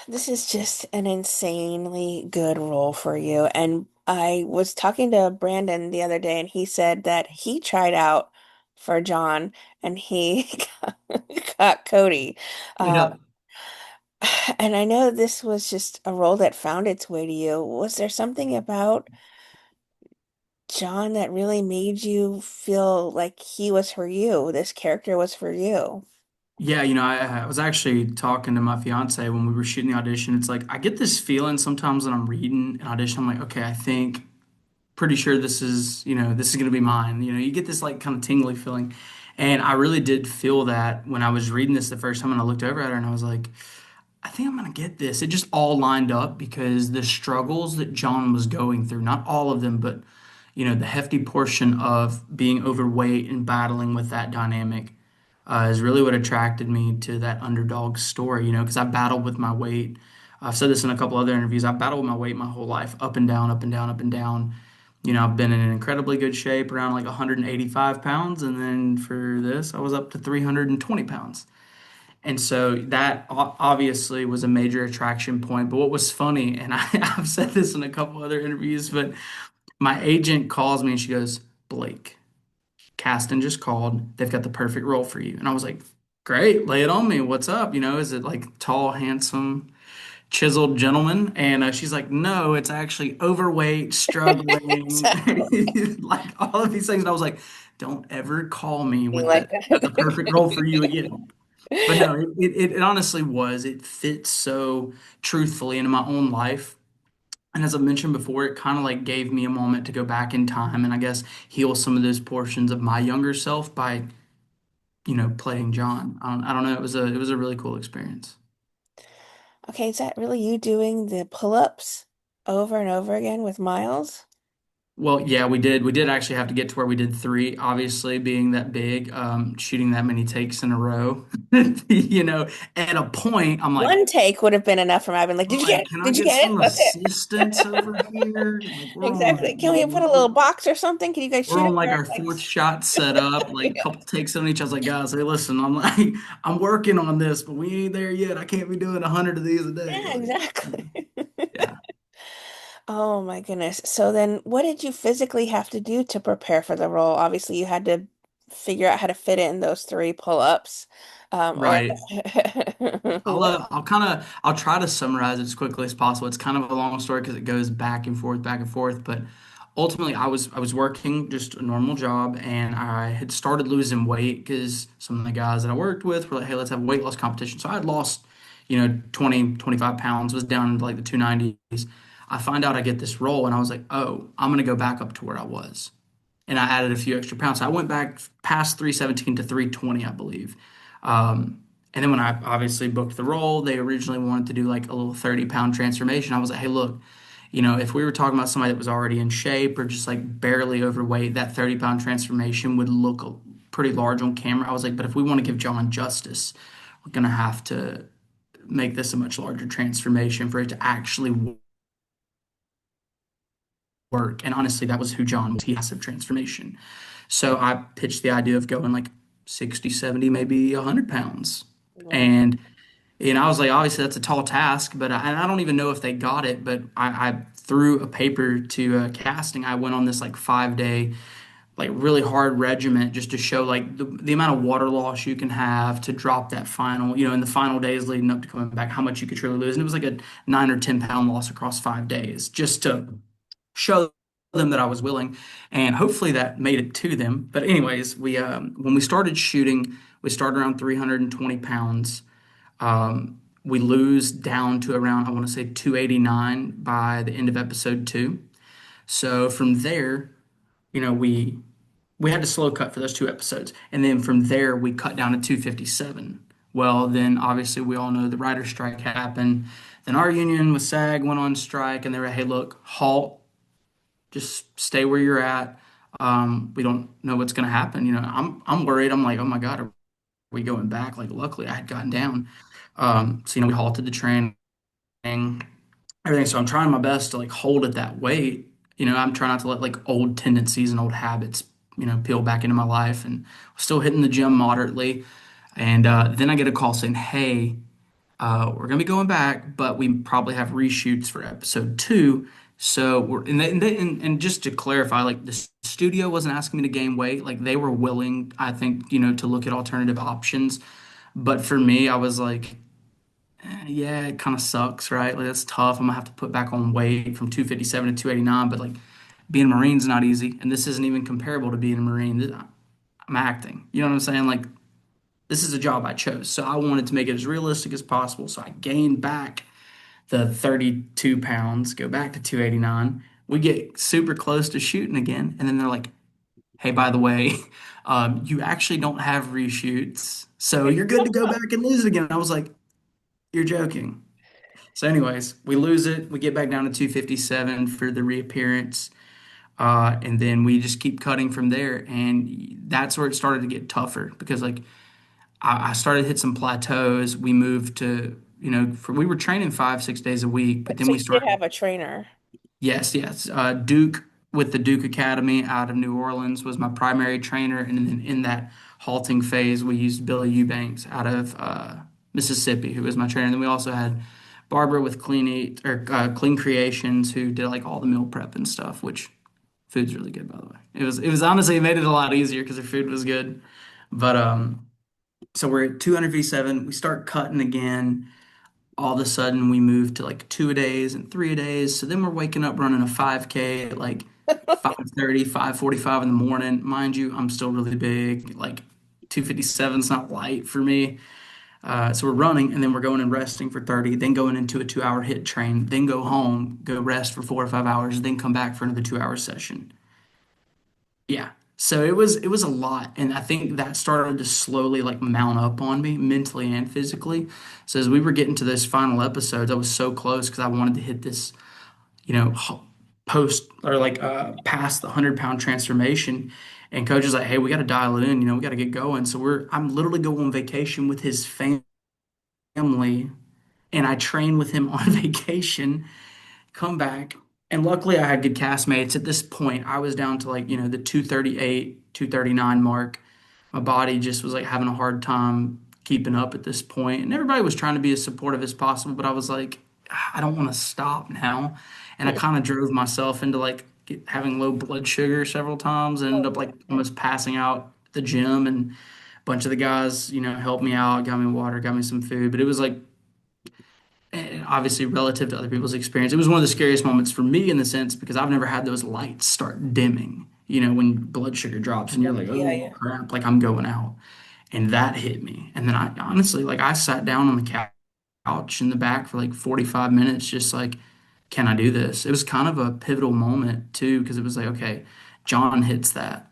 This is just an insanely good role for you. And I was talking to Brandon the other day, and he said that he tried out for John and he got Cody. Uh, Yeah. and I know this was just a role that found its way to you. Was there something about John that really made you feel like he was for you? This character was for you. Yeah, I was actually talking to my fiance when we were shooting the audition. It's like I get this feeling sometimes when I'm reading an audition, I'm like, okay, I think pretty sure this is gonna be mine. You get this like kind of tingly feeling. And I really did feel that when I was reading this the first time and I looked over at her and I was like, I think I'm gonna get this. It just all lined up because the struggles that John was going through, not all of them, but the hefty portion of being overweight and battling with that dynamic is really what attracted me to that underdog story, because I battled with my weight. I've said this in a couple other interviews. I've battled with my weight my whole life, up and down, up and down, up and down. I've been in an incredibly good shape, around like 185 pounds, and then for this, I was up to 320 pounds. And so that obviously was a major attraction point. But what was funny, and I've said this in a couple other interviews, but my agent calls me and she goes, Blake, casting just called. They've got the perfect role for you. And I was like, great, lay it on me. What's up? Is it like tall, handsome, chiseled gentleman? And she's like, no, it's actually overweight, struggling, Exactly. like all of these things. And I was like, don't ever call me with Like that. That's the that. perfect role for you again. But no, it honestly was. It fits so truthfully into my own life. And as I mentioned before, it kind of like gave me a moment to go back in time and I guess heal some of those portions of my younger self by, playing John. I don't know. It was a really cool experience. Okay, is that really you doing the pull-ups over and over again with Miles? Well, yeah, we did. We did actually have to get to where we did three, obviously being that big, shooting that many takes in a row. At a point, I'm like, One take would have been enough for me. I've been like, I'm did you get like, it? can I Did you get get it? some That's assistance over here? Like exactly. Can we put a little box or something? Can you guys we're shoot it on like where our I'm like, fourth shot set up, like a yeah, couple takes on each. I was like, guys, hey, listen, I'm like, I'm working on this, but we ain't there yet. I can't be doing 100 of these a day. yeah, Like, exactly. yeah. Oh my goodness. So then what did you physically have to do to prepare for the role? Obviously, you had to figure out how to fit in those three pull-ups. Or Right. what? I'll try to summarize it as quickly as possible. It's kind of a long story because it goes back and forth. But ultimately, I was working just a normal job, and I had started losing weight because some of the guys that I worked with were like, "Hey, let's have a weight loss competition." So I had lost, 20, 25 pounds, was down into like the 290s. I find out I get this role, and I was like, "Oh, I'm gonna go back up to where I was." And I added a few extra pounds. So I went back past 317 to 320, I believe. And then when I obviously booked the role, they originally wanted to do like a little 30-pound transformation. I was like, hey, look, if we were talking about somebody that was already in shape or just like barely overweight, that 30-pound transformation would look pretty large on camera. I was like, but if we want to give John justice, we're going to have to make this a much larger transformation for it to actually work. And honestly, that was who John was. He has a transformation. So I pitched the idea of going like 60, 70, maybe 100 pounds. Wow. And I was like, obviously that's a tall task, but I don't even know if they got it. But I threw a paper to casting. I went on this like 5 day, like really hard regiment just to show like the amount of water loss you can have to drop that final, in the final days leading up to coming back, how much you could truly lose. And it was like a 9 or 10 pound loss across 5 days just to show them that I was willing, and hopefully that made it to them. But anyways, we when we started shooting, we started around 320 pounds. We lose down to around I want to say 289 by the end of episode two. So from there, we had to slow cut for those two episodes, and then from there we cut down to 257. Well, then obviously we all know the writer's strike happened. Then our union with SAG went on strike, and they were, hey, look, halt, just stay where you're at. We don't know what's going to happen. I'm worried. I'm like, oh my God, are we going back? Like, luckily I had gotten down. So we halted the training, everything. So I'm trying my best to like hold at that weight. I'm trying not to let like old tendencies and old habits, peel back into my life, and still hitting the gym moderately. And then I get a call saying, hey, We're gonna be going back, but we probably have reshoots for episode two. So and just to clarify, like the studio wasn't asking me to gain weight. Like they were willing, I think, to look at alternative options. But for me, I was like, yeah, it kind of sucks, right? Like that's tough. I'm gonna have to put back on weight from 257 to 289. But like being a Marine's not easy, and this isn't even comparable to being a Marine. I'm acting. You know what I'm saying? Like this is a job I chose. So I wanted to make it as realistic as possible. So I gained back the 32 pounds, go back to 289. We get super close to shooting again. And then they're like, hey, by the way, you actually don't have reshoots. So you're good to go back and lose it again. I was like, you're joking. So, anyways, we lose it. We get back down to 257 for the reappearance. And then we just keep cutting from there. And that's where it started to get tougher because, like, I started to hit some plateaus. We moved to, we were training 5, 6 days a week, but then So we you did started, have a trainer. yes, yes. Duke with the Duke Academy out of New Orleans was my primary trainer. And then in that halting phase, we used Billy Eubanks out of Mississippi, who was my trainer. And then we also had Barbara with Clean Eat or Clean Creations, who did like all the meal prep and stuff, which food's really good, by the way. It was honestly, it made it a lot easier because their food was good. But, so we're at 200 V7. We start cutting again. All of a sudden, we move to like 2 a days and 3 a days. So then we're waking up running a 5K at like 5:30, 5:45 in the morning. Mind you, I'm still really big. Like 257 is not light for me. So we're running and then we're going and resting for 30, then going into a 2 hour hit train, then go home, go rest for 4 or 5 hours, then come back for another 2 hour session. Yeah. So it was a lot, and I think that started to slowly like mount up on me mentally and physically. So as we were getting to those final episodes, I was so close because I wanted to hit this, post or like past the 100 pound transformation. And coach is like, "Hey, we got to dial it in. We got to get going." So I'm literally going on vacation with his family, and I train with him on vacation come back. And luckily, I had good castmates. At this point, I was down to like, the 238, 239 mark. My body just was like having a hard time keeping up at this point. And everybody was trying to be as supportive as possible, but I was like, I don't want to stop now. And I kind of drove myself into like having low blood sugar several times and ended up like almost passing out at the gym. And a bunch of the guys, helped me out, got me water, got me some food. But it was like, and obviously relative to other people's experience, it was one of the scariest moments for me in the sense because I've never had those lights start dimming, when blood sugar drops and you're like, Yeah, oh yeah. crap, like I'm going out. And that hit me. And then I honestly, like, I sat down on the couch in the back for like 45 minutes, just like, can I do this? It was kind of a pivotal moment too, because it was like, okay, John hits that,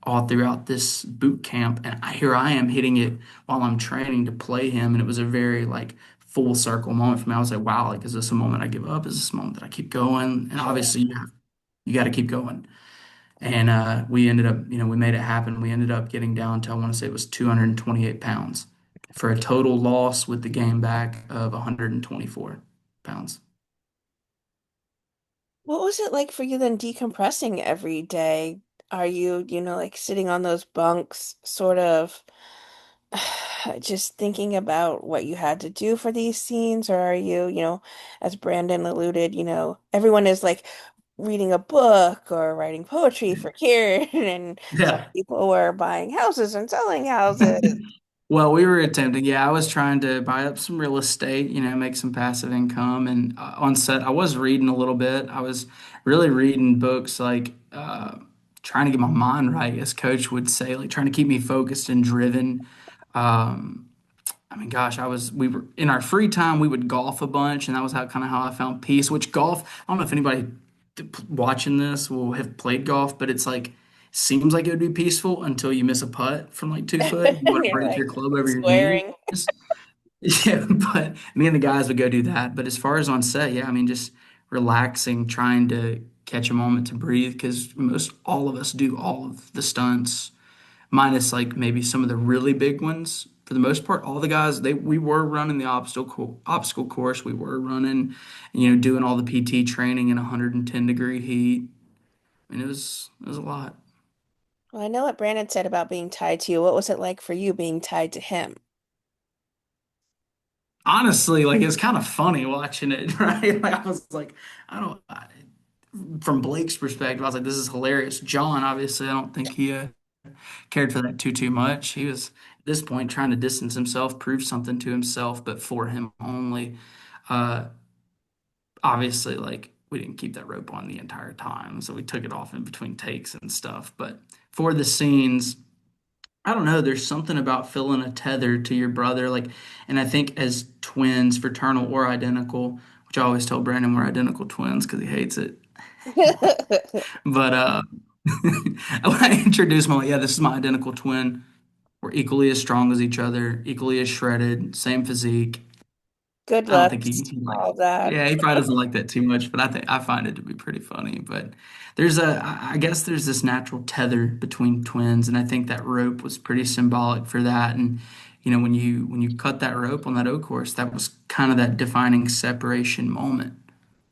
all throughout this boot camp. And here I am hitting it while I'm training to play him. And it was a very like full circle moment for me. I was like, wow, like, is this a moment I give up? Is this a moment that I keep going? And Sure. obviously, you got to keep going. And we ended up, we made it happen. We ended up getting down to, I want to say it was 228 pounds for a total loss with the game back of 124 pounds. What was it like for you then decompressing every day? Are you, like sitting on those bunks, sort of just thinking about what you had to do for these scenes, or are you, as Brandon alluded, everyone is like reading a book or writing poetry for Kieran, and some Yeah. people were buying houses and selling houses. Well, we were attempting. Yeah, I was trying to buy up some real estate, make some passive income. And on set, I was reading a little bit. I was really reading books, like trying to get my mind right, as coach would say, like trying to keep me focused and driven. Um, I mean, gosh, we were in our free time, we would golf a bunch, and that was how I found peace. Which golf, I don't know if anybody watching this will have played golf, but it's like, seems like it would be peaceful until you miss a putt from like 2 foot. You want And to you're break like your club over your knees. swearing. Yeah, but me and the guys would go do that. But as far as on set, yeah, I mean, just relaxing, trying to catch a moment to breathe, because most all of us do all of the stunts minus like maybe some of the really big ones. For the most part, all the guys we were running the obstacle course. We were running, doing all the PT training in 110-degree heat. I mean, it was a lot. Well, I know what Brandon said about being tied to you. What was it like for you being tied to him? honestly, like it's kind of funny watching it, right? Like I was like, I don't. From Blake's perspective, I was like, this is hilarious. John, obviously, I don't think he cared for that too much. He was at this point trying to distance himself, prove something to himself, but for him only. Uh, Obviously, like we didn't keep that rope on the entire time, so we took it off in between takes and stuff. But for the scenes, I don't know, there's something about feeling a tether to your brother, like, and I think as twins, fraternal or identical, which I always tell Brandon we're identical twins because he hates it. But when I introduce him, I'm like, yeah, this is my identical twin. We're equally as strong as each other, equally as shredded, same physique. Good I don't think looks, he likes. all that. Yeah, he probably doesn't like that too much, but I find it to be pretty funny. But I guess there's this natural tether between twins, and I think that rope was pretty symbolic for that. And when you cut that rope on that O course, that was kind of that defining separation moment,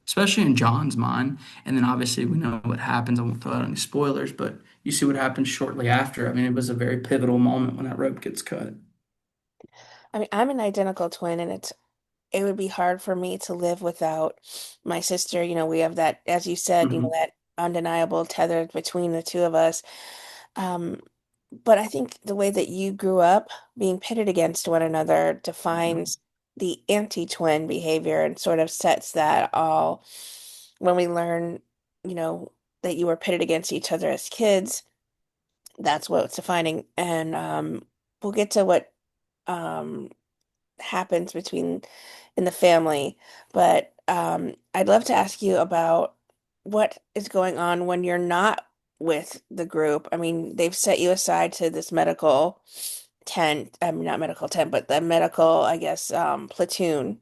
especially in John's mind. And then obviously we know what happens. I won't throw out any spoilers, but you see what happens shortly after. I mean, it was a very pivotal moment when that rope gets cut. I mean, I'm an identical twin, and it would be hard for me to live without my sister. You know, we have that, as you said, Hmm. that undeniable tether between the two of us. Um, but I think the way that you grew up being pitted against one another defines the anti-twin behavior and sort of sets that all when we learn, you know, that you were pitted against each other as kids, that's what's defining. And we'll get to what um happens between in the family. But I'd love to ask you about what is going on when you're not with the group. I mean, they've set you aside to this medical tent. I mean, not medical tent, but the medical, I guess, platoon,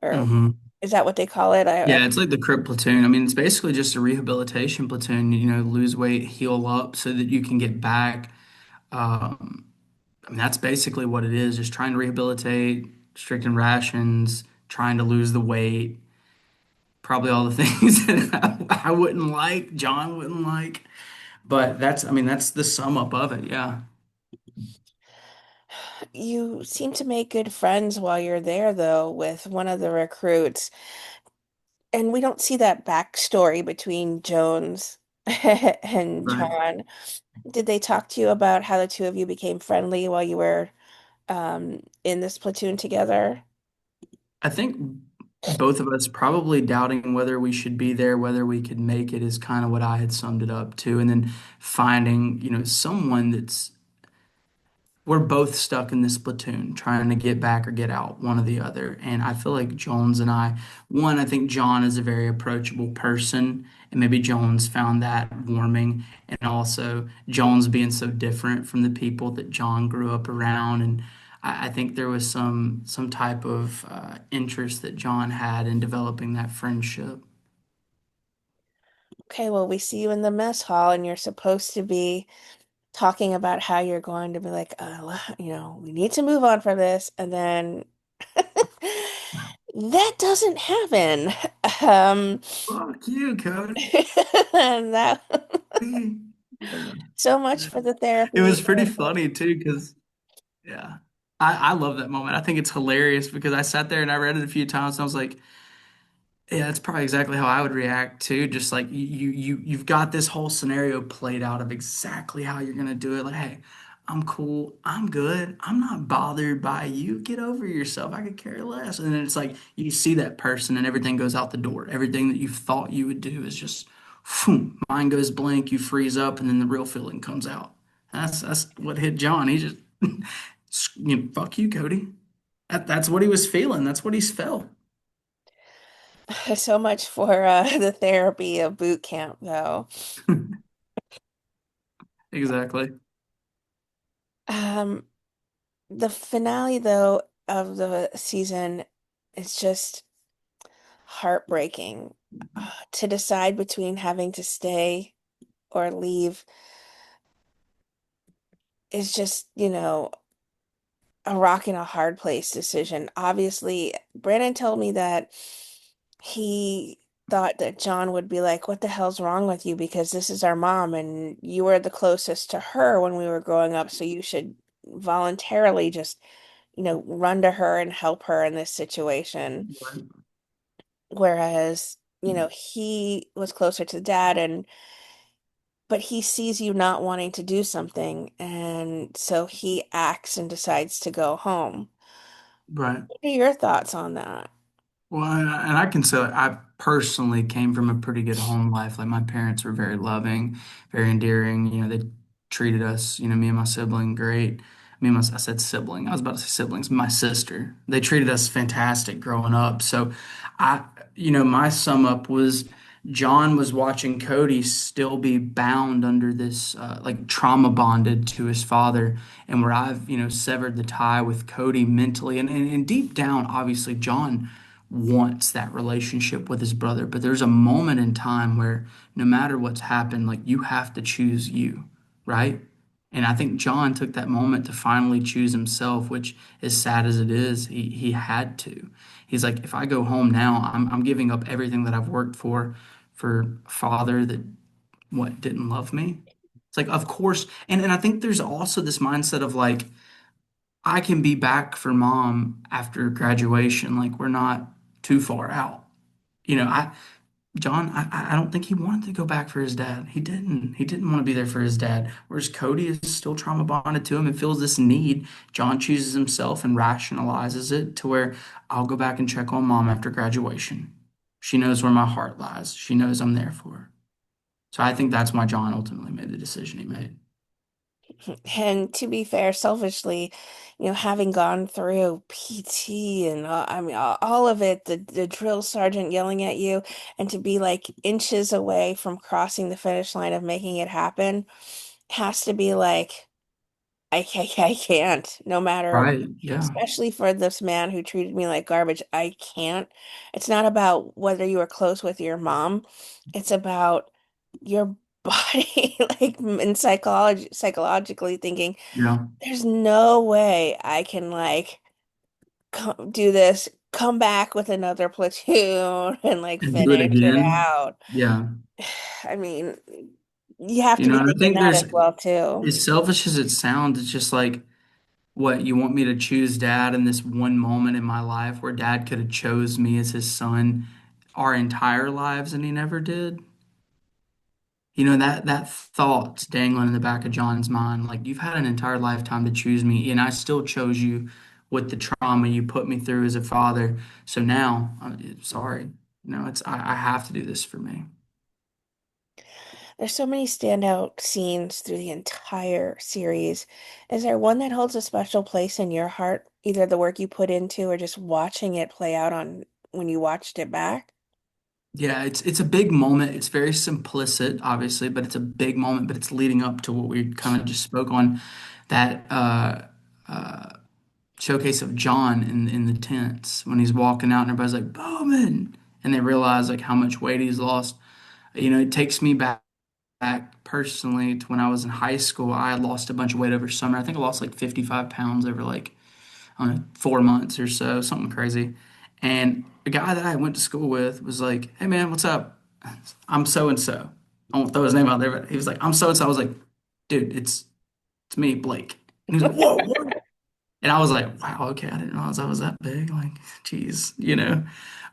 or Hmm. is that what they call it? Yeah, it's like the crip platoon. I mean, it's basically just a rehabilitation platoon, lose weight, heal up so that you can get back. Um, I mean, that's basically what it is, just trying to rehabilitate, restricting rations, trying to lose the weight, probably all the things that I wouldn't like, John wouldn't like. But I mean, that's the sum up of it. Yeah. You seem to make good friends while you're there, though, with one of the recruits. And we don't see that backstory between Jones and Right. John. Did they talk to you about how the two of you became friendly while you were in this platoon together? I think both of us probably doubting whether we should be there, whether we could make it is kind of what I had summed it up to. And then finding, someone that's we're both stuck in this platoon trying to get back or get out, one or the other. And I feel like Jones and I think John is a very approachable person, and maybe Jones found that warming. And also, Jones being so different from the people that John grew up around. And I think there was some type of interest that John had in developing that friendship. Okay, well, we see you in the mess hall, and you're supposed to be talking about how you're going to be like, we need to move on from this, and then that doesn't happen. Um, Fuck you, Cody. and that Yeah. so much for the It therapy. was pretty funny too, because yeah. I love that moment. I think it's hilarious because I sat there and I read it a few times and I was like, yeah, that's probably exactly how I would react too. Just like you've got this whole scenario played out of exactly how you're gonna do it. Like, hey, I'm cool, I'm good, I'm not bothered by you. Get over yourself. I could care less. And then it's like you see that person and everything goes out the door. Everything that you thought you would do is just phoom, mind goes blank, you freeze up, and then the real feeling comes out. That's what hit John. He just fuck you, Cody. That's what he was feeling. That's what he's felt. So much for the therapy of boot camp, though. Exactly. Um, the finale, though, of the season is just heartbreaking. To decide between having to stay or leave is just, a rock and a hard place decision. Obviously, Brandon told me that he thought that John would be like, "What the hell's wrong with you? Because this is our mom, and you were the closest to her when we were growing up, so you should voluntarily just, run to her and help her in this situation. Right. Whereas, he was closer to dad but he sees you not wanting to do something, and so he acts and decides to go home. Right. What are your thoughts on that? Well, and I can say I personally came from a pretty good home life. Like my parents were very loving, very endearing. They treated us, me and my sibling, great. I said sibling. I was about to say siblings. My sister. They treated us fantastic growing up. So I, my sum up was John was watching Cody still be bound under this, like trauma bonded to his father, and where I've, severed the tie with Cody mentally, and deep down, obviously, John wants that relationship with his brother. But there's a moment in time where no matter what's happened, like you have to choose you, right? And I think John took that moment to finally choose himself, which, as sad as it is, he had to. He's like, if I go home now, I'm giving up everything that I've worked for a father that what didn't love me. It's like, of course, and I think there's also this mindset of like, I can be back for mom after graduation. Like we're not too far out. I John, I don't think he wanted to go back for his dad. He didn't. He didn't want to be there for his dad. Whereas Cody is still trauma bonded to him and feels this need. John chooses himself and rationalizes it to where I'll go back and check on mom after graduation. She knows where my heart lies. She knows I'm there for her. So I think that's why John ultimately made the decision he made. And to be fair, selfishly, having gone through PT and I mean all of it, the drill sergeant yelling at you, and to be like inches away from crossing the finish line of making it happen, has to be like I can't, no matter, Right. Yeah. especially for this man who treated me like garbage. I can't. It's not about whether you were close with your mom. It's about your body, like, and psychologically thinking, Yeah. there's no way I can like do this, come back with another platoon and like And do it finish it again. out. Yeah. I mean, you have to be And I thinking think that there's, as well too. as selfish as it sounds, it's just like, what, you want me to choose dad in this one moment in my life where dad could have chose me as his son our entire lives and he never did? That thought's dangling in the back of John's mind. Like you've had an entire lifetime to choose me, and I still chose you with the trauma you put me through as a father. So now, I'm sorry. It's I have to do this for me. There's so many standout scenes through the entire series. Is there one that holds a special place in your heart, either the work you put into or just watching it play out on when you watched it back? Yeah, it's a big moment. It's very simplistic, obviously, but it's a big moment. But it's leading up to what we kind of just spoke on, that showcase of John in the tents when he's walking out and everybody's like Bowman, and they realize like how much weight he's lost. It takes me back personally to when I was in high school. I had lost a bunch of weight over summer. I think I lost like 55 pounds over like, I don't know, 4 months or so, something crazy. And a guy that I went to school with was like, "Hey man, what's up? I'm so and so." I won't throw his name out there, but he was like, "I'm so and so." I was like, "Dude, it's me, Blake." And he was like, "Whoa, what?" And I was like, "Wow, okay, I didn't realize I was that big." Like, geez.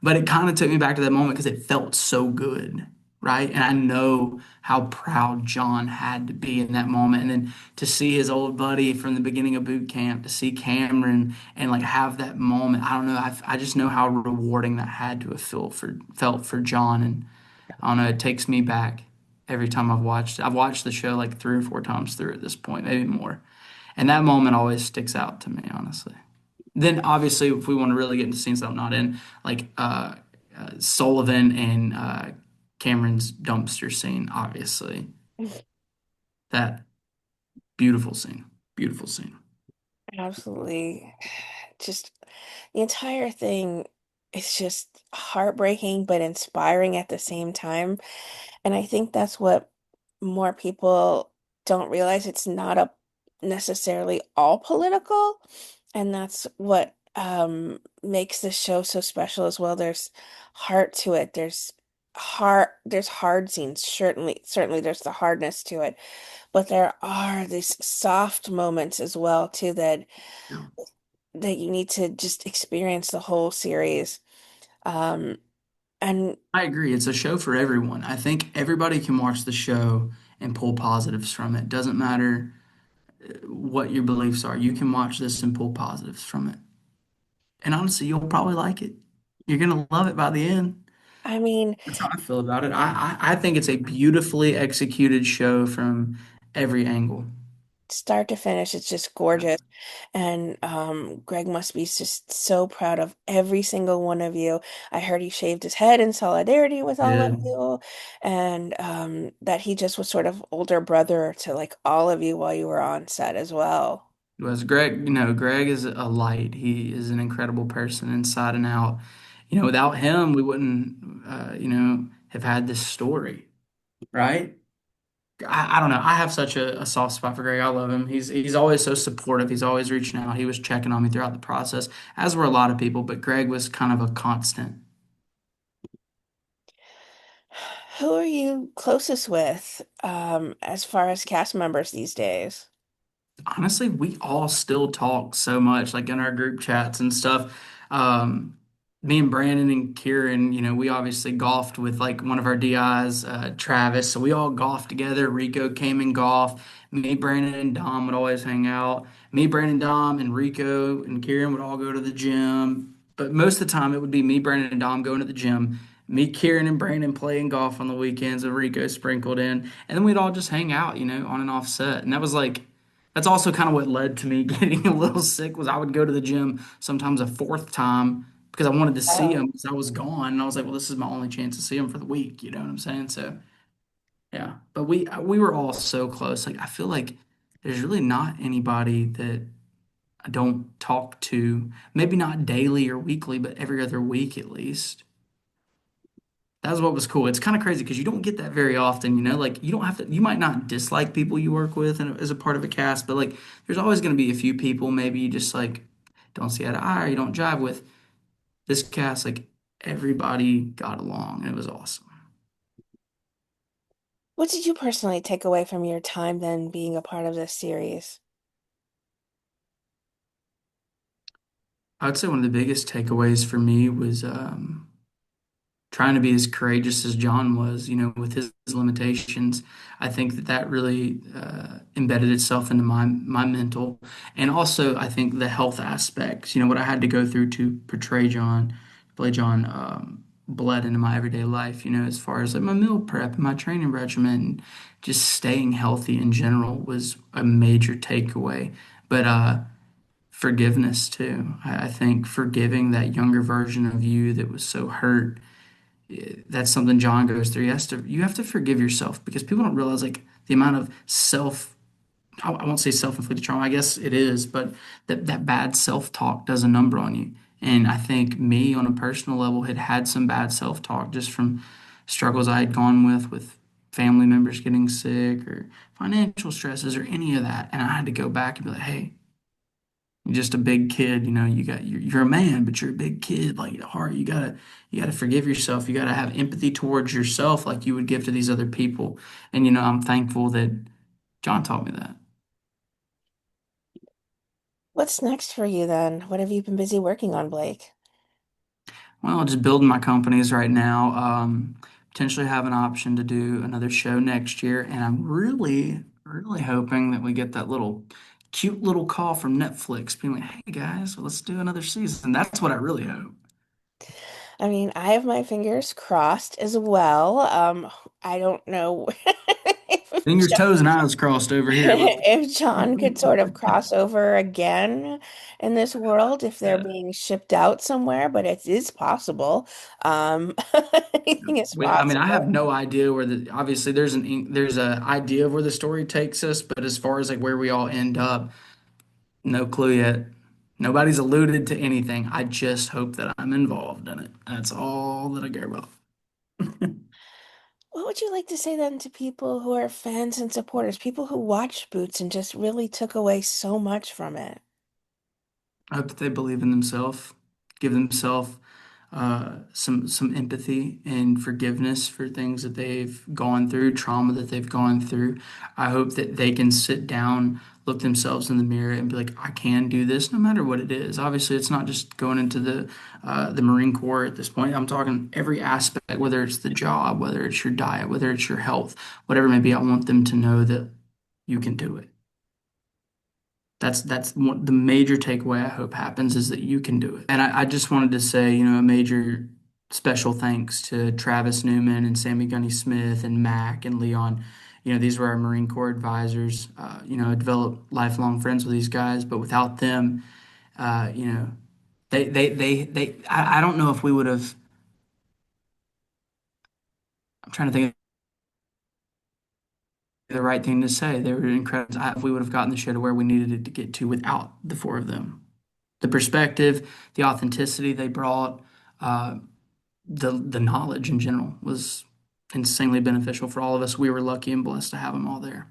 But it kind of took me back to that moment because it felt so good, right? And I know how proud John had to be in that moment. And then to see his old buddy from the beginning of boot camp, to see Cameron and like have that moment, I don't know. I just know how rewarding that had to have felt for John. And I don't know, it takes me back every time I've watched it. I've watched the show like 3 or 4 times through at this point, maybe more. And that moment always sticks out to me, honestly. Then obviously, if we want to really get into scenes that I'm not in, like Sullivan and Cameron's dumpster scene, obviously that beautiful scene, beautiful scene. Absolutely. Just the entire thing is just heartbreaking but inspiring at the same time. And I think that's what more people don't realize. It's not a necessarily all political. And that's what makes this show so special as well. There's heart to it. There's hard scenes. Certainly there's the hardness to it. But there are these soft moments as well too that Yeah. that you need to just experience the whole series. Um, and I agree. It's a show for everyone. I think everybody can watch the show and pull positives from it. Doesn't matter what your beliefs are. You can watch this and pull positives from it. And honestly, you'll probably like it. You're gonna love it by the end. I mean, That's how I feel about it. I think it's a beautifully executed show from every angle. start to finish, it's just gorgeous. And Greg must be just so proud of every single one of you. I heard he shaved his head in solidarity with all of Yeah. you, and that he just was sort of older brother to like all of you while you were on set as well. Was Greg, Greg is a light. He is an incredible person inside and out. Without him, we wouldn't, have had this story, right? I don't know. I have such a soft spot for Greg. I love him. He's always so supportive. He's always reaching out. He was checking on me throughout the process, as were a lot of people, but Greg was kind of a constant. Who are you closest with, as far as cast members these days? Honestly, we all still talk so much, like in our group chats and stuff. Um, Me and Brandon and Kieran, we obviously golfed with like one of our DIs, Travis. So we all golfed together. Rico came and golfed. Me, Brandon, and Dom would always hang out. Me, Brandon, Dom, and Rico and Kieran would all go to the gym. But most of the time, it would be me, Brandon, and Dom going to the gym. Me, Kieran, and Brandon playing golf on the weekends, and Rico sprinkled in. And then we'd all just hang out, on and off set. And that's also kind of what led to me getting a little sick was I would go to the gym sometimes a fourth time because I wanted to see Oh. him because I was gone and I was like, well, this is my only chance to see him for the week. You know what I'm saying? So yeah, but we were all so close. Like I feel like there's really not anybody that I don't talk to. Maybe not daily or weekly, but every other week at least. That's what was cool. It's kind of crazy because you don't get that very often, like you don't have to, you might not dislike people you work with and as a part of a cast, but like there's always going to be a few people maybe you just like don't see eye to eye or you don't jive with. This cast, like everybody got along and it was awesome. What did you personally take away from your time then being a part of this series? I would say one of the biggest takeaways for me was trying to be as courageous as John was, with his limitations. I think that really embedded itself into my mental, and also I think the health aspects. What I had to go through to portray John, play John, bled into my everyday life. As far as like my meal prep and my training regimen, and just staying healthy in general was a major takeaway. But forgiveness too. I think forgiving that younger version of you that was so hurt, that's something John goes through. You have to forgive yourself because people don't realize like the amount of I won't say self-inflicted trauma, I guess it is, but that bad self-talk does a number on you. And I think me on a personal level had some bad self-talk just from struggles I had gone with family members getting sick or financial stresses or any of that. And I had to go back and be like, hey, you're just a big kid, you're a man, but you're a big kid. Like at heart, you gotta forgive yourself. You gotta have empathy towards yourself, like you would give to these other people. And I'm thankful that John taught me that. What's next for you then? What have you been busy working on, Blake? Well, just building my companies right now. Potentially have an option to do another show next year, and I'm really, really hoping that we get that little cute little call from Netflix being like, "Hey guys, let's do another season." That's what I really hope. I mean, I have my fingers crossed as well. I don't know if Fingers, toes, and eyes crossed over here. Let's if John could sort of cross over again in this world if they're Yeah. being shipped out somewhere, but it is possible. Um, anything is I mean, I have possible. no idea where obviously there's a idea of where the story takes us, but as far as like where we all end up, no clue yet. Nobody's alluded to anything. I just hope that I'm involved in it. That's all that I care about. What would you like to say then to people who are fans and supporters, people who watched Boots and just really took away so much from it? I hope that they believe in themselves, give themselves some empathy and forgiveness for things that they've gone through, trauma that they've gone through. I hope that they can sit down, look themselves in the mirror, and be like, I can do this, no matter what it is. Obviously, it's not just going into the Marine Corps at this point. I'm talking every aspect, whether it's the job, whether it's your diet, whether it's your health, whatever it may be. I want them to know that you can do it. That's the major takeaway I hope happens is that you can do it. And I just wanted to say, a major special thanks to Travis Newman and Sammy Gunny Smith and Mac and Leon. These were our Marine Corps advisors. I developed lifelong friends with these guys, but without them, uh, you know, I don't know if we would have, I'm trying to think of the right thing to say. They were incredible. If we would have gotten the show to where we needed it to get to without the four of them. The perspective, the authenticity they brought, uh, the knowledge in general was insanely beneficial for all of us. We were lucky and blessed to have them all there.